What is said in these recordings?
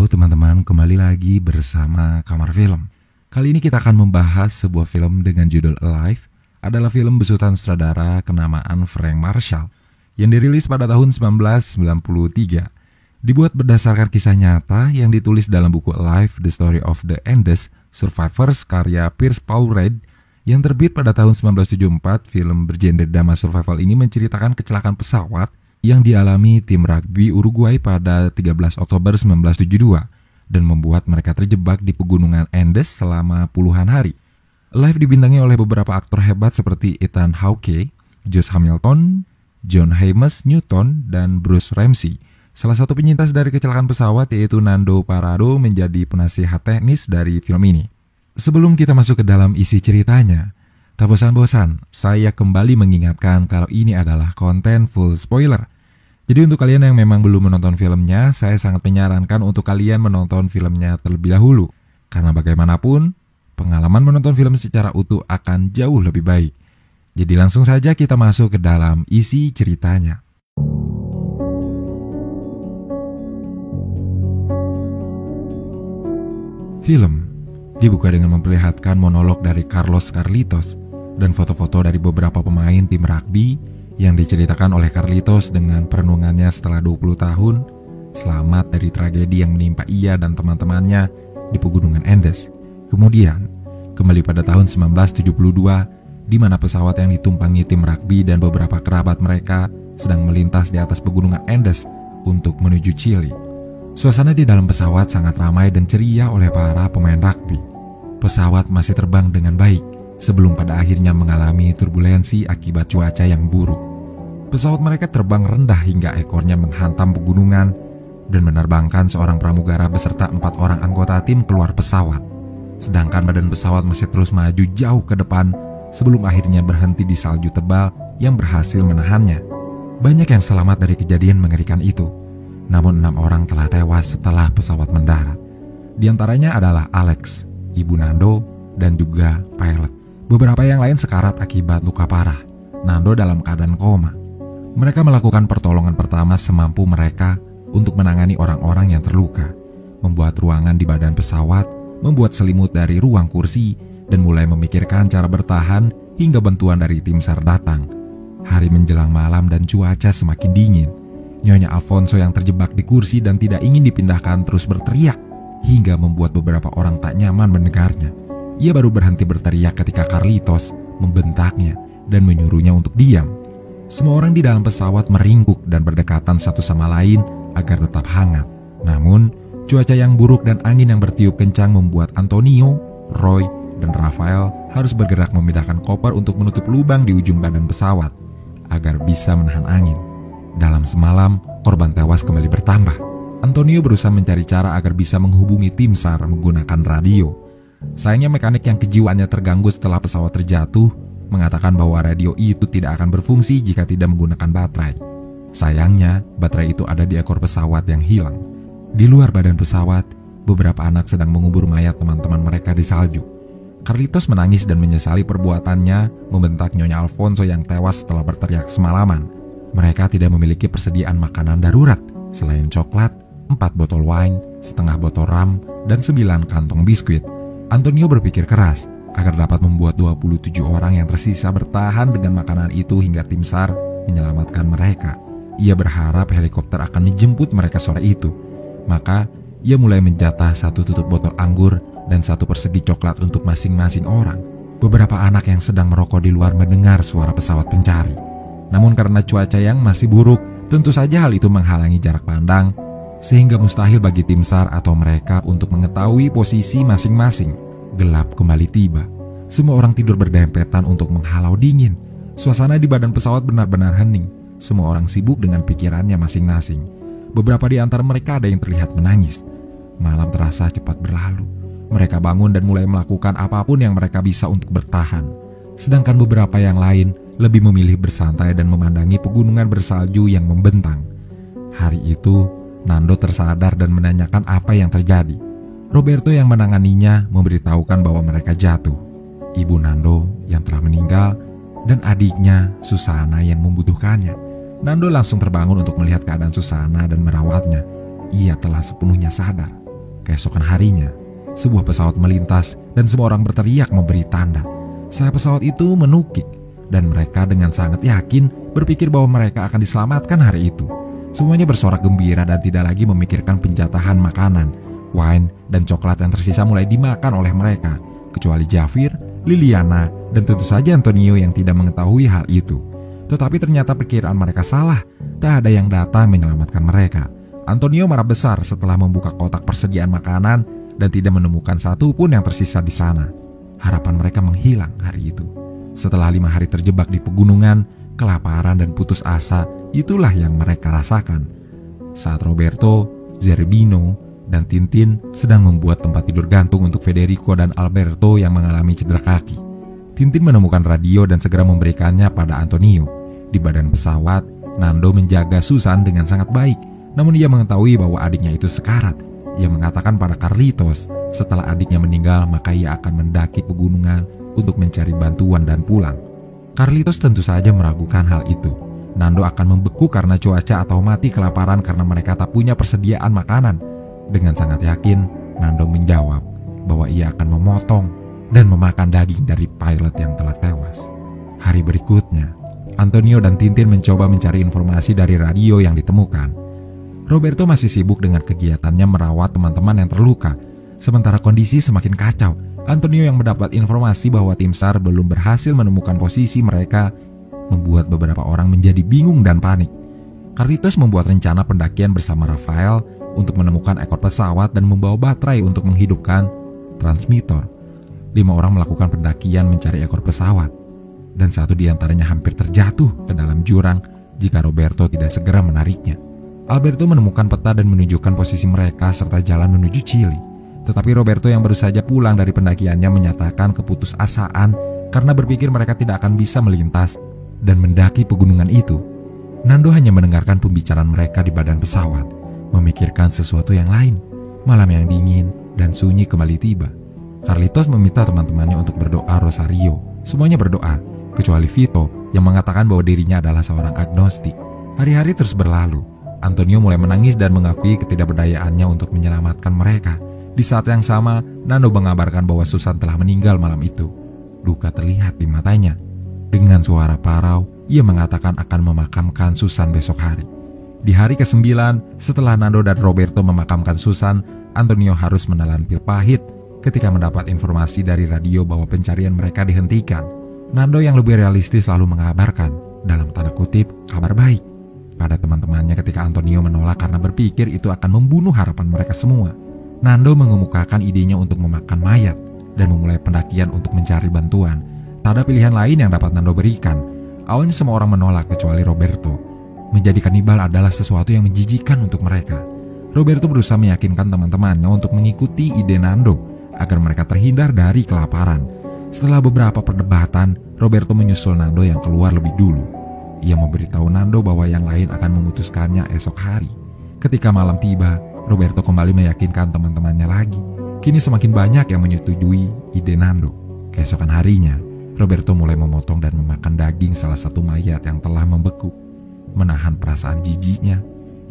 Halo teman-teman, kembali lagi bersama Kamar Film. Kali ini kita akan membahas sebuah film dengan judul Alive. Adalah film besutan sutradara kenamaan Frank Marshall yang dirilis pada tahun 1993. Dibuat berdasarkan kisah nyata yang ditulis dalam buku Alive, The Story of the Andes Survivors karya Pierce Paul Reid yang terbit pada tahun 1974. Film bergenre drama survival ini menceritakan kecelakaan pesawat yang dialami tim rugby Uruguay pada 13 Oktober 1972 dan membuat mereka terjebak di pegunungan Andes selama puluhan hari. Alive dibintangi oleh beberapa aktor hebat seperti Ethan Hawke, Josh Hamilton, John Haymes Newton, dan Bruce Ramsey. Salah satu penyintas dari kecelakaan pesawat yaitu Nando Parado menjadi penasihat teknis dari film ini. Sebelum kita masuk ke dalam isi ceritanya, tak bosan-bosan, saya kembali mengingatkan kalau ini adalah konten full spoiler. Jadi untuk kalian yang memang belum menonton filmnya, saya sangat menyarankan untuk kalian menonton filmnya terlebih dahulu. Karena bagaimanapun, pengalaman menonton film secara utuh akan jauh lebih baik. Jadi langsung saja kita masuk ke dalam isi ceritanya. Film dibuka dengan memperlihatkan monolog dari Carlos Carlitos dan foto-foto dari beberapa pemain tim rugby yang diceritakan oleh Carlitos dengan perenungannya setelah 20 tahun selamat dari tragedi yang menimpa ia dan teman-temannya di pegunungan Andes. Kemudian, kembali pada tahun 1972 di mana pesawat yang ditumpangi tim rugby dan beberapa kerabat mereka sedang melintas di atas pegunungan Andes untuk menuju Chili. Suasana di dalam pesawat sangat ramai dan ceria oleh para pemain rugby. Pesawat masih terbang dengan baik sebelum pada akhirnya mengalami turbulensi akibat cuaca yang buruk. Pesawat mereka terbang rendah hingga ekornya menghantam pegunungan dan menerbangkan seorang pramugara beserta 4 orang anggota tim keluar pesawat. Sedangkan badan pesawat masih terus maju jauh ke depan sebelum akhirnya berhenti di salju tebal yang berhasil menahannya. Banyak yang selamat dari kejadian mengerikan itu, namun 6 orang telah tewas setelah pesawat mendarat. Di antaranya adalah Alex, ibu Nando, dan juga pilot. Beberapa yang lain sekarat akibat luka parah. Nando dalam keadaan koma. Mereka melakukan pertolongan pertama semampu mereka untuk menangani orang-orang yang terluka, membuat ruangan di badan pesawat, membuat selimut dari ruang kursi, dan mulai memikirkan cara bertahan hingga bantuan dari tim SAR datang. Hari menjelang malam dan cuaca semakin dingin. Nyonya Alfonso yang terjebak di kursi dan tidak ingin dipindahkan terus berteriak hingga membuat beberapa orang tak nyaman mendengarnya. Ia baru berhenti berteriak ketika Carlitos membentaknya dan menyuruhnya untuk diam. Semua orang di dalam pesawat meringkuk dan berdekatan satu sama lain agar tetap hangat. Namun, cuaca yang buruk dan angin yang bertiup kencang membuat Antonio, Roy, dan Rafael harus bergerak memindahkan koper untuk menutup lubang di ujung badan pesawat agar bisa menahan angin. Dalam semalam, korban tewas kembali bertambah. Antonio berusaha mencari cara agar bisa menghubungi tim SAR menggunakan radio. Sayangnya mekanik yang kejiwaannya terganggu setelah pesawat terjatuh mengatakan bahwa radio itu tidak akan berfungsi jika tidak menggunakan baterai. Sayangnya, baterai itu ada di ekor pesawat yang hilang. Di luar badan pesawat, beberapa anak sedang mengubur mayat teman-teman mereka di salju. Carlitos menangis dan menyesali perbuatannya, membentak Nyonya Alfonso yang tewas setelah berteriak semalaman. Mereka tidak memiliki persediaan makanan darurat, selain coklat, 4 botol wine, setengah botol rum, dan 9 kantong biskuit. Antonio berpikir keras agar dapat membuat 27 orang yang tersisa bertahan dengan makanan itu hingga tim SAR menyelamatkan mereka. Ia berharap helikopter akan menjemput mereka sore itu. Maka, ia mulai menjatah 1 tutup botol anggur dan 1 persegi coklat untuk masing-masing orang. Beberapa anak yang sedang merokok di luar mendengar suara pesawat pencari. Namun karena cuaca yang masih buruk, tentu saja hal itu menghalangi jarak pandang, sehingga mustahil bagi tim SAR atau mereka untuk mengetahui posisi masing-masing. Gelap kembali tiba. Semua orang tidur berdempetan untuk menghalau dingin. Suasana di badan pesawat benar-benar hening. Semua orang sibuk dengan pikirannya masing-masing. Beberapa di antara mereka ada yang terlihat menangis. Malam terasa cepat berlalu. Mereka bangun dan mulai melakukan apapun yang mereka bisa untuk bertahan. Sedangkan beberapa yang lain lebih memilih bersantai dan memandangi pegunungan bersalju yang membentang. Hari itu, Nando tersadar dan menanyakan apa yang terjadi. Roberto yang menanganinya memberitahukan bahwa mereka jatuh. Ibu Nando yang telah meninggal dan adiknya Susana yang membutuhkannya. Nando langsung terbangun untuk melihat keadaan Susana dan merawatnya. Ia telah sepenuhnya sadar. Keesokan harinya, sebuah pesawat melintas dan semua orang berteriak memberi tanda. Sayap pesawat itu menukik dan mereka dengan sangat yakin berpikir bahwa mereka akan diselamatkan hari itu. Semuanya bersorak gembira dan tidak lagi memikirkan penjatahan makanan. Wine dan coklat yang tersisa mulai dimakan oleh mereka, kecuali Javier, Liliana, dan tentu saja Antonio yang tidak mengetahui hal itu. Tetapi ternyata perkiraan mereka salah, tak ada yang datang menyelamatkan mereka. Antonio marah besar setelah membuka kotak persediaan makanan dan tidak menemukan satu pun yang tersisa di sana. Harapan mereka menghilang hari itu. Setelah 5 hari terjebak di pegunungan, kelaparan dan putus asa, itulah yang mereka rasakan. Saat Roberto, Zerbino, dan Tintin sedang membuat tempat tidur gantung untuk Federico dan Alberto yang mengalami cedera kaki. Tintin menemukan radio dan segera memberikannya pada Antonio. Di badan pesawat, Nando menjaga Susan dengan sangat baik, namun ia mengetahui bahwa adiknya itu sekarat. Ia mengatakan pada Carlitos, setelah adiknya meninggal maka ia akan mendaki pegunungan untuk mencari bantuan dan pulang. Carlitos tentu saja meragukan hal itu. Nando akan membeku karena cuaca atau mati kelaparan karena mereka tak punya persediaan makanan. Dengan sangat yakin, Nando menjawab bahwa ia akan memotong dan memakan daging dari pilot yang telah tewas. Hari berikutnya, Antonio dan Tintin mencoba mencari informasi dari radio yang ditemukan. Roberto masih sibuk dengan kegiatannya merawat teman-teman yang terluka. Sementara kondisi semakin kacau, Antonio yang mendapat informasi bahwa tim SAR belum berhasil menemukan posisi mereka membuat beberapa orang menjadi bingung dan panik. Carlitos membuat rencana pendakian bersama Rafael untuk menemukan ekor pesawat dan membawa baterai untuk menghidupkan transmitter. 5 orang melakukan pendakian mencari ekor pesawat, dan satu di antaranya hampir terjatuh ke dalam jurang jika Roberto tidak segera menariknya. Alberto menemukan peta dan menunjukkan posisi mereka serta jalan menuju Chili. Tetapi Roberto yang baru saja pulang dari pendakiannya menyatakan keputusasaan karena berpikir mereka tidak akan bisa melintas dan mendaki pegunungan itu. Nando hanya mendengarkan pembicaraan mereka di badan pesawat, memikirkan sesuatu yang lain. Malam yang dingin dan sunyi kembali tiba. Carlitos meminta teman-temannya untuk berdoa rosario. Semuanya berdoa, kecuali Vito yang mengatakan bahwa dirinya adalah seorang agnostik. Hari-hari terus berlalu. Antonio mulai menangis dan mengakui ketidakberdayaannya untuk menyelamatkan mereka. Di saat yang sama, Nando mengabarkan bahwa Susan telah meninggal malam itu. Duka terlihat di matanya. Dengan suara parau, ia mengatakan akan memakamkan Susan besok hari. Di hari ke-9, setelah Nando dan Roberto memakamkan Susan, Antonio harus menelan pil pahit ketika mendapat informasi dari radio bahwa pencarian mereka dihentikan. Nando yang lebih realistis lalu mengabarkan, dalam tanda kutip, kabar baik pada teman-temannya ketika Antonio menolak karena berpikir itu akan membunuh harapan mereka semua. Nando mengemukakan idenya untuk memakan mayat dan memulai pendakian untuk mencari bantuan. Tak ada pilihan lain yang dapat Nando berikan. Awalnya semua orang menolak kecuali Roberto. Menjadi kanibal adalah sesuatu yang menjijikan untuk mereka. Roberto berusaha meyakinkan teman-temannya untuk mengikuti ide Nando agar mereka terhindar dari kelaparan. Setelah beberapa perdebatan, Roberto menyusul Nando yang keluar lebih dulu. Ia memberitahu Nando bahwa yang lain akan memutuskannya esok hari. Ketika malam tiba, Roberto kembali meyakinkan teman-temannya lagi. Kini semakin banyak yang menyetujui ide Nando. Keesokan harinya, Roberto mulai memotong dan memakan daging salah satu mayat yang telah membeku. Menahan perasaan jijiknya,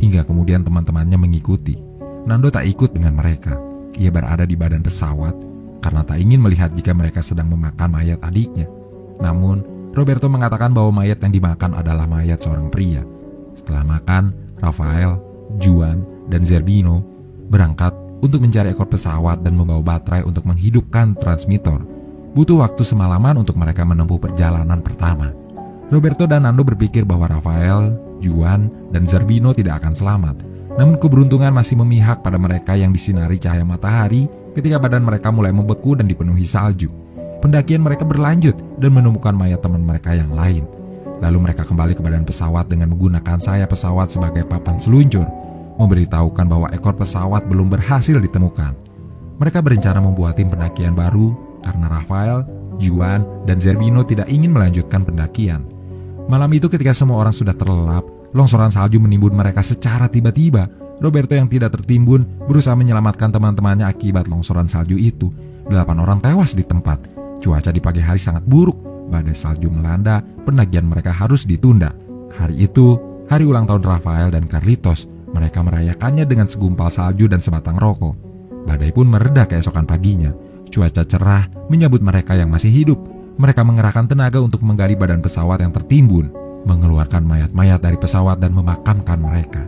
hingga kemudian teman-temannya mengikuti. Nando tak ikut dengan mereka. Ia berada di badan pesawat karena tak ingin melihat jika mereka sedang memakan mayat adiknya. Namun, Roberto mengatakan bahwa mayat yang dimakan adalah mayat seorang pria. Setelah makan, Rafael, Juan, dan Zerbino berangkat untuk mencari ekor pesawat dan membawa baterai untuk menghidupkan transmitter. Butuh waktu semalaman untuk mereka menempuh perjalanan pertama. Roberto dan Nando berpikir bahwa Rafael, Juan, dan Zerbino tidak akan selamat. Namun keberuntungan masih memihak pada mereka yang disinari cahaya matahari ketika badan mereka mulai membeku dan dipenuhi salju. Pendakian mereka berlanjut dan menemukan mayat teman mereka yang lain. Lalu mereka kembali ke badan pesawat dengan menggunakan sayap pesawat sebagai papan seluncur, memberitahukan bahwa ekor pesawat belum berhasil ditemukan. Mereka berencana membuat tim pendakian baru karena Rafael, Juan, dan Zerbino tidak ingin melanjutkan pendakian. Malam itu ketika semua orang sudah terlelap, longsoran salju menimbun mereka secara tiba-tiba. Roberto yang tidak tertimbun berusaha menyelamatkan teman-temannya akibat longsoran salju itu. 8 orang tewas di tempat. Cuaca di pagi hari sangat buruk. Badai salju melanda, pendakian mereka harus ditunda. Hari itu, hari ulang tahun Rafael dan Carlitos. Mereka merayakannya dengan segumpal salju dan sebatang rokok. Badai pun mereda keesokan paginya. Cuaca cerah menyambut mereka yang masih hidup. Mereka mengerahkan tenaga untuk menggali badan pesawat yang tertimbun, mengeluarkan mayat-mayat dari pesawat dan memakamkan mereka.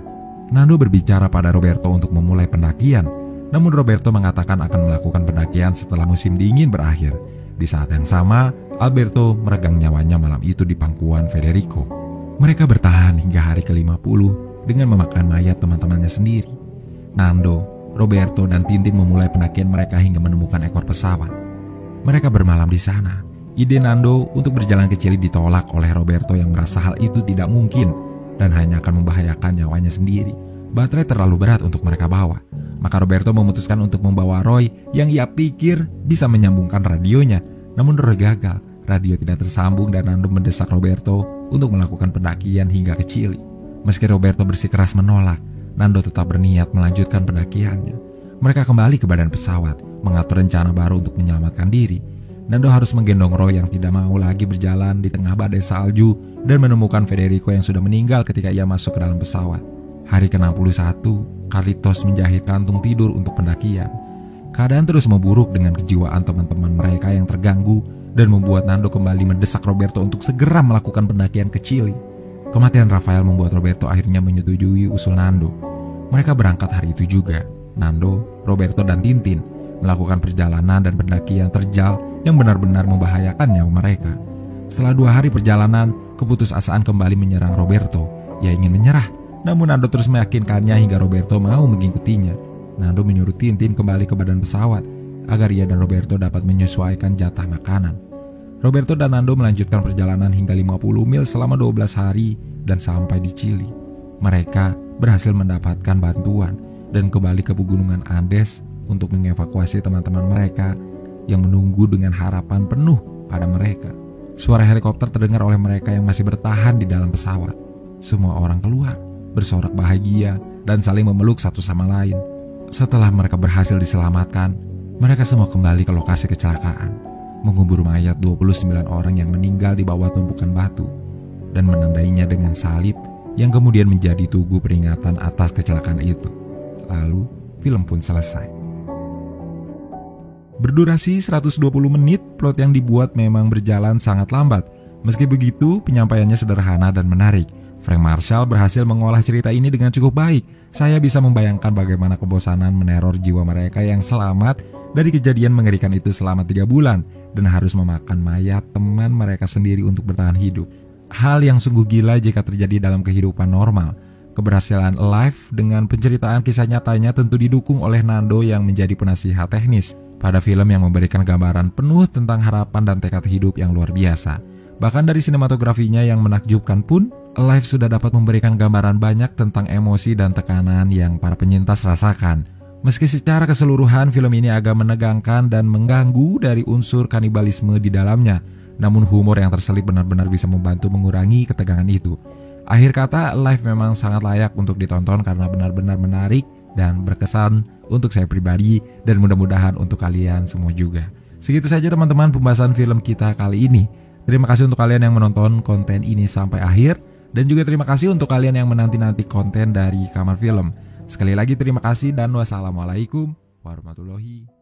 Nando berbicara pada Roberto untuk memulai pendakian, namun Roberto mengatakan akan melakukan pendakian setelah musim dingin berakhir. Di saat yang sama, Alberto meregang nyawanya malam itu di pangkuan Federico. Mereka bertahan hingga hari ke-50 dengan memakan mayat teman-temannya sendiri. Nando, Roberto, dan Tintin memulai pendakian mereka hingga menemukan ekor pesawat. Mereka bermalam di sana. Ide Nando untuk berjalan ke Chili ditolak oleh Roberto yang merasa hal itu tidak mungkin dan hanya akan membahayakan nyawanya sendiri. Baterai terlalu berat untuk mereka bawa. Maka Roberto memutuskan untuk membawa Roy yang ia pikir bisa menyambungkan radionya. Namun Roy gagal. Radio tidak tersambung dan Nando mendesak Roberto untuk melakukan pendakian hingga ke Chili. Meski Roberto bersikeras menolak, Nando tetap berniat melanjutkan pendakiannya. Mereka kembali ke badan pesawat, mengatur rencana baru untuk menyelamatkan diri. Nando harus menggendong Roy yang tidak mau lagi berjalan di tengah badai salju dan menemukan Federico yang sudah meninggal ketika ia masuk ke dalam pesawat. Hari ke-61, Carlitos menjahit kantung tidur untuk pendakian. Keadaan terus memburuk dengan kejiwaan teman-teman mereka yang terganggu dan membuat Nando kembali mendesak Roberto untuk segera melakukan pendakian ke Chili. Kematian Rafael membuat Roberto akhirnya menyetujui usul Nando. Mereka berangkat hari itu juga. Nando, Roberto, dan Tintin melakukan perjalanan dan pendakian terjal yang benar-benar membahayakan nyawa mereka. Setelah 2 hari perjalanan, keputusasaan kembali menyerang Roberto. Ia ingin menyerah, namun Nando terus meyakinkannya hingga Roberto mau mengikutinya. Nando menyuruh Tintin kembali ke badan pesawat agar ia dan Roberto dapat menyesuaikan jatah makanan. Roberto dan Nando melanjutkan perjalanan hingga 50 mil selama 12 hari dan sampai di Chili. Mereka berhasil mendapatkan bantuan dan kembali ke pegunungan Andes untuk mengevakuasi teman-teman mereka yang menunggu dengan harapan penuh pada mereka. Suara helikopter terdengar oleh mereka yang masih bertahan di dalam pesawat. Semua orang keluar, bersorak bahagia dan saling memeluk satu sama lain. Setelah mereka berhasil diselamatkan, mereka semua kembali ke lokasi kecelakaan, mengubur mayat 29 orang yang meninggal di bawah tumpukan batu dan menandainya dengan salib yang kemudian menjadi tugu peringatan atas kecelakaan itu. Lalu, film pun selesai. Berdurasi 120 menit, plot yang dibuat memang berjalan sangat lambat. Meski begitu, penyampaiannya sederhana dan menarik. Frank Marshall berhasil mengolah cerita ini dengan cukup baik. Saya bisa membayangkan bagaimana kebosanan meneror jiwa mereka yang selamat dari kejadian mengerikan itu selama 3 bulan dan harus memakan mayat teman mereka sendiri untuk bertahan hidup. Hal yang sungguh gila jika terjadi dalam kehidupan normal. Keberhasilan Alive dengan penceritaan kisah nyatanya tentu didukung oleh Nando yang menjadi penasihat teknis pada film yang memberikan gambaran penuh tentang harapan dan tekad hidup yang luar biasa. Bahkan dari sinematografinya yang menakjubkan pun, Alive sudah dapat memberikan gambaran banyak tentang emosi dan tekanan yang para penyintas rasakan. Meski secara keseluruhan film ini agak menegangkan dan mengganggu dari unsur kanibalisme di dalamnya, namun humor yang terselip benar-benar bisa membantu mengurangi ketegangan itu. Akhir kata, Alive memang sangat layak untuk ditonton karena benar-benar menarik dan berkesan untuk saya pribadi dan mudah-mudahan untuk kalian semua juga. Segitu saja teman-teman pembahasan film kita kali ini. Terima kasih untuk kalian yang menonton konten ini sampai akhir dan juga terima kasih untuk kalian yang menanti-nanti konten dari Kamar Film. Sekali lagi terima kasih dan wassalamualaikum warahmatullahi wabarakatuh.